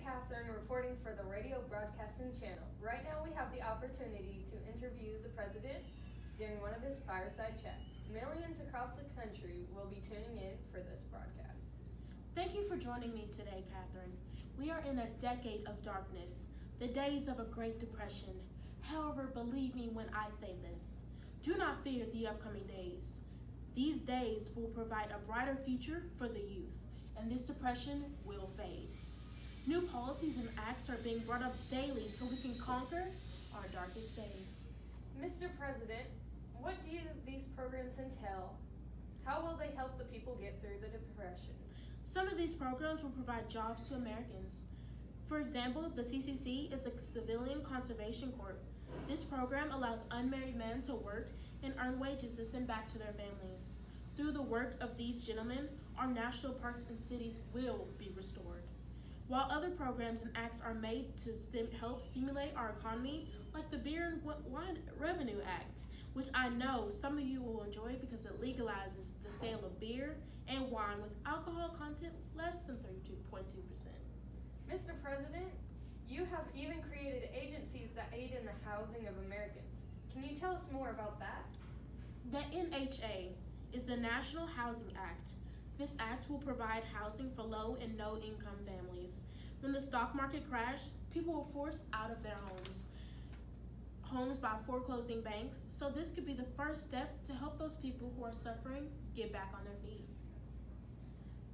Catherine reporting for the Radio Broadcasting Channel. Right now we have the opportunity to interview the president during one of his fireside chats. Millions across the country will be tuning in for this broadcast. Thank you for joining me today, Catherine. We are in a decade of darkness, the days of a Great Depression. However, believe me when I say this, do not fear the upcoming days. These days will provide a brighter future for the youth, and this depression will fade. New policies and acts are being brought up daily so we can conquer our darkest days. Mr. President, what do these programs entail? How will they help the people get through the depression? Some of these programs will provide jobs to Americans. For example, the CCC is a Civilian Conservation Corps. This program allows unmarried men to work and earn wages to send back to their families. Through the work of these gentlemen, our national parks and cities will be restored. While other programs and acts are made to help stimulate our economy, like the Beer and Wine Revenue Act, which I know some of you will enjoy because it legalizes the sale of beer and wine with alcohol content less than 32.2%. Mr. President, you have even created agencies that aid in the housing of Americans. Can you tell us more about that? The NHA is the National Housing Act. This act will provide housing for low and no income families. When the stock market crashed, people were forced out of their homes by foreclosing banks, so this could be the first step to help those people who are suffering get back on their feet.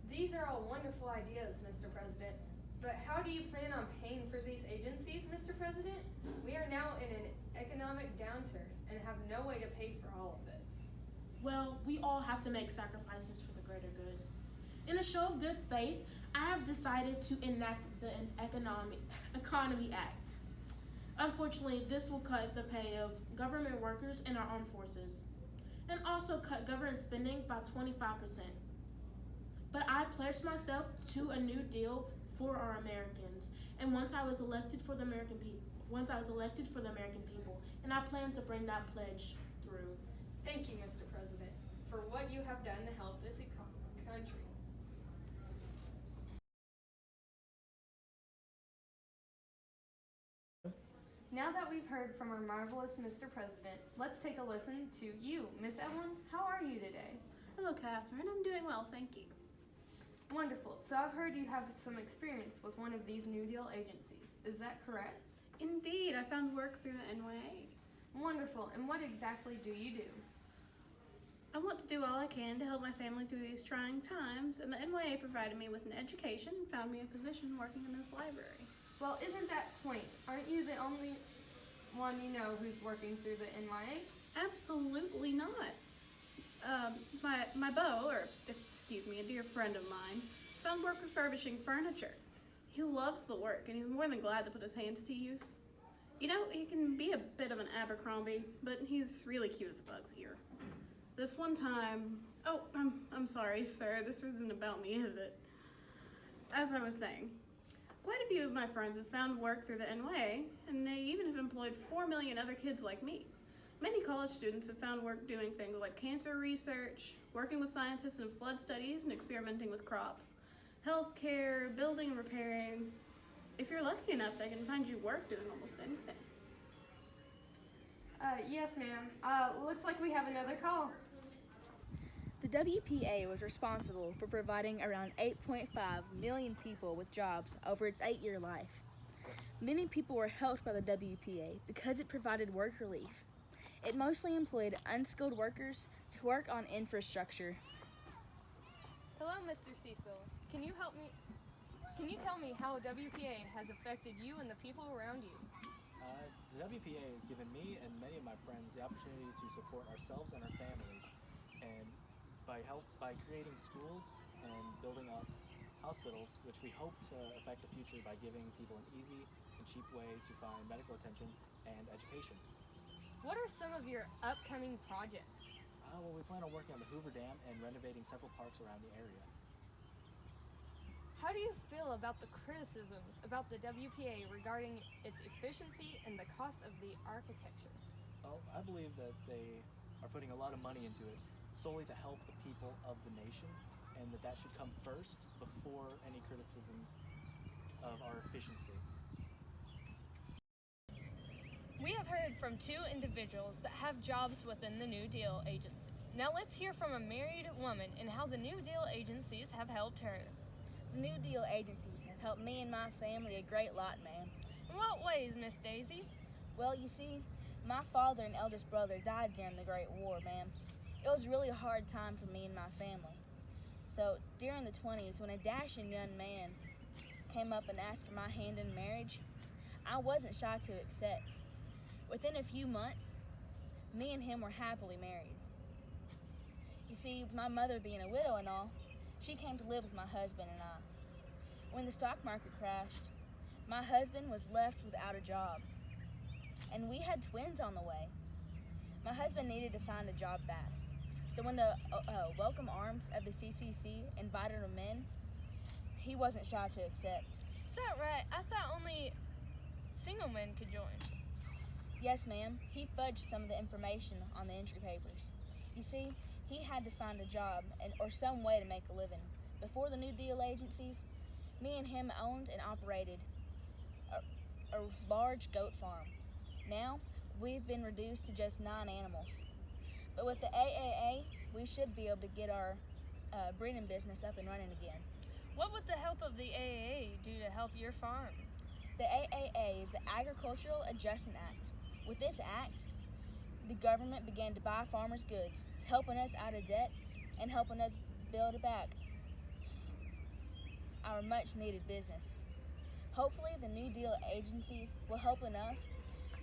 These are all wonderful ideas, Mr. President, but how do you plan on paying for these agencies, Mr. President? We are now in an economic downturn and have no way to pay for all of this. Well, we all have to make sacrifices for the greater good. In a show of good faith, I have decided to enact the Economy Act. Unfortunately, this will cut the pay of government workers in our armed forces and also cut government spending by 25%. But I pledged myself to a new deal for our Americans, and once I was elected for the American people, and I plan to bring that pledge through. Thank you, Mr. President, for what you have done to help this country. Now that we've heard from our marvelous Mr. President, let's take a listen to you. Miss Evelyn, how are you today? Hello, Catherine. I'm doing well, thank you. Wonderful. So I've heard you have some experience with one of these New Deal agencies. Is that correct? Indeed, I found work through the NYA. Wonderful. And what exactly do you do? I want to do all I can to help my family through these trying times, and the NYA provided me with an education and found me a position working in this library. Well, isn't that quaint? Aren't you the only one you know who's working through the NYA? Absolutely not. My beau, a dear friend of mine, found work refurbishing furniture. He loves the work, and he's more than glad to put his hands to use. You know, he can be a bit of an Abercrombie, but he's really cute as a bug's ear. This one time, I'm sorry, sir, this isn't about me, is it? As I was saying, quite a few of my friends have found work through the NYA, and they even have employed 4 million other kids like me. Many college students have found work doing things like cancer research, working with scientists in flood studies and experimenting with crops, healthcare, building and repairing. If you're lucky enough, they can find you work doing almost anything. Yes, ma'am. Looks like we have another call. The WPA was responsible for providing around 8.5 million people with jobs over its 8-year life. Many people were helped by the WPA because it provided work relief. It mostly employed unskilled workers to work on infrastructure. Hello, Mr. Cecil. Can you tell me how WPA has affected you and the people around you? The WPA has given me and many of my friends the opportunity to support ourselves and our families, and by creating schools and building up hospitals, which we hope to affect the future by giving people an easy and cheap way to find medical attention and education. What are some of your upcoming projects? Well, we plan on working on the Hoover Dam and renovating several parks around the area. How do you feel about the criticisms about the WPA regarding its efficiency and the cost of the architecture? Well, I believe that they are putting a lot of money into it solely to help the people of the nation, and that should come first before any criticisms of our efficiency. We have heard from two individuals that have jobs within the New Deal agencies. Now let's hear from a married woman and how the New Deal agencies have helped her. The New Deal agencies have helped me and my family a great lot, ma'am. In what ways, Miss Daisy? Well, you see, my father and eldest brother died during the Great War, ma'am. It was a really hard time for me and my family. So, during the 20s, when a dashing young man came up and asked for my hand in marriage, I wasn't shy to accept. Within a few months, me and him were happily married. You see, with my mother being a widow and all, she came to live with my husband and I. When the stock market crashed, my husband was left without a job, and we had twins on the way. My husband needed to find a job fast, so when the welcome arms of the CCC invited him in, he wasn't shy to accept. Is that right? I thought only single men could join. Yes, ma'am, he fudged some of the information on the entry papers. You see, he had to find a job or some way to make a living. Before the New Deal agencies, me and him owned and operated a large goat farm. Now, we've been reduced to just 9 animals. But with the AAA, we should be able to get our breeding business up and running again. What would the help of the AAA do to help your farm? The AAA is the Agricultural Adjustment Act. With this act, the government began to buy farmers' goods, helping us out of debt and helping us build back our much-needed business. Hopefully, the New Deal agencies will help enough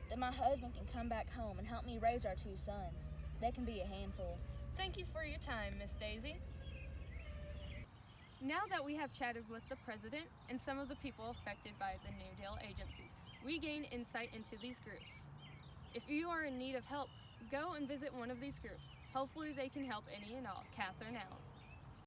that my husband can come back home and help me raise our 2 sons. They can be a handful. Thank you for your time, Miss Daisy. Now that we have chatted with the president and some of the people affected by the New Deal agencies, we gain insight into these groups. If you are in need of help, go and visit one of these groups. Hopefully they can help any and all. Catherine out.